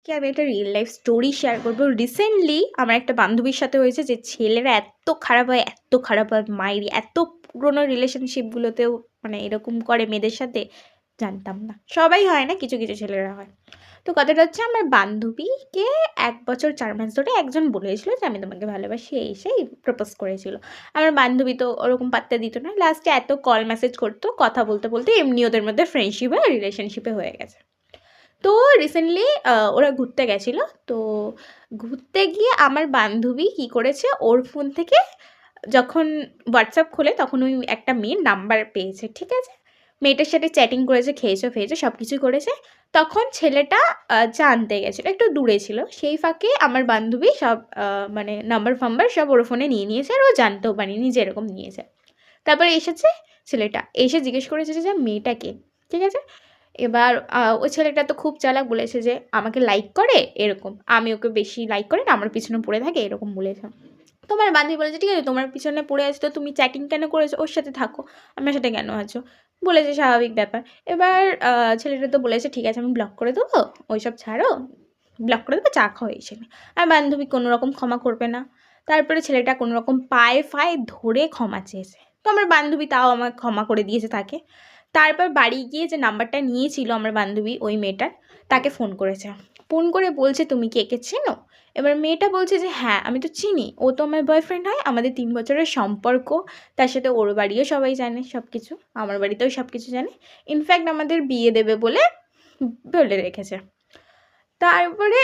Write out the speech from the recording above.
কি আমি একটা রিয়েল লাইফ স্টোরি শেয়ার করবো। রিসেন্টলি আমার একটা বান্ধবীর সাথে হয়েছে যে ছেলেরা এত খারাপ হয় মাইরি এত পুরোনো রিলেশনশিপগুলোতেও মানে এরকম করে মেয়েদের সাথে জানতাম না। সবাই হয় না, কিছু কিছু ছেলেরা হয়। তো কথাটা হচ্ছে আমার বান্ধবীকে ১ বছর ৪ মাস ধরে একজন বলেছিল যে আমি তোমাকে ভালোবাসি, এই সেই প্রপোজ করেছিল। আমার বান্ধবী তো ওরকম পাত্তা দিত না। লাস্টে এত কল মেসেজ করতো, কথা বলতে বলতে এমনি ওদের মধ্যে ফ্রেন্ডশিপ হয়ে রিলেশনশিপে হয়ে গেছে। তো রিসেন্টলি ওরা ঘুরতে গেছিলো। তো ঘুরতে গিয়ে আমার বান্ধবী কী করেছে, ওর ফোন থেকে যখন হোয়াটসঅ্যাপ খোলে তখন ওই একটা মেয়ের নাম্বার পেয়েছে, ঠিক আছে? মেয়েটার সাথে চ্যাটিং করেছে, খেয়েছে সব কিছুই করেছে। তখন ছেলেটা চা আনতে গেছিলো, একটু দূরে ছিল। সেই ফাঁকে আমার বান্ধবী সব মানে নাম্বার-ফাম্বার সব ওর ফোনে নিয়ে নিয়েছে, আর ও জানতেও পারেনি যে এরকম নিয়েছে। তারপরে এসেছে ছেলেটা, এসে জিজ্ঞেস করেছে যে মেয়েটা কে? ঠিক আছে? এবার ওই ছেলেটা তো খুব চালাক, বলেছে যে আমাকে লাইক করে এরকম। আমি ওকে বেশি লাইক করি না, আমার পিছনে পড়ে থাকে এরকম বলেছে। তো আমার বান্ধবী বলেছে, ঠিক আছে তোমার পিছনে পড়ে আছি তো তুমি চ্যাটিং কেন করেছো? ওর সাথে থাকো। আমার সাথে কেন আছো? বলেছে স্বাভাবিক ব্যাপার। এবার ছেলেটা তো বলেছে ঠিক আছে আমি ব্লক করে দেবো, ওইসব ছাড়ো। ব্লক করে দেবো, চা খাও এই সেই। আর বান্ধবী কোনো রকম ক্ষমা করবে না। তারপরে ছেলেটা কোনো রকম পায়ে ধরে ক্ষমা চেয়েছে। তো আমার বান্ধবী তাও আমাকে ক্ষমা করে দিয়েছে তাকে। তারপর বাড়ি গিয়ে যে নাম্বারটা নিয়েছিল আমার বান্ধবী ওই মেয়েটার, তাকে ফোন করেছে। ফোন করে বলছে, "তুমি কি একে চেনো?" এবার মেয়েটা বলছে যে, "হ্যাঁ, আমি তো চিনি। ও তো আমার বয়ফ্রেন্ড হয়। আমাদের ৩ বছরের সম্পর্ক। তার সাথে ওর বাড়িও সবাই জানে সব কিছু। আমার বাড়িতেও সব কিছু জানে। ইনফ্যাক্ট আমাদের বিয়ে দেবে বলে বলে রেখেছে।" তারপরে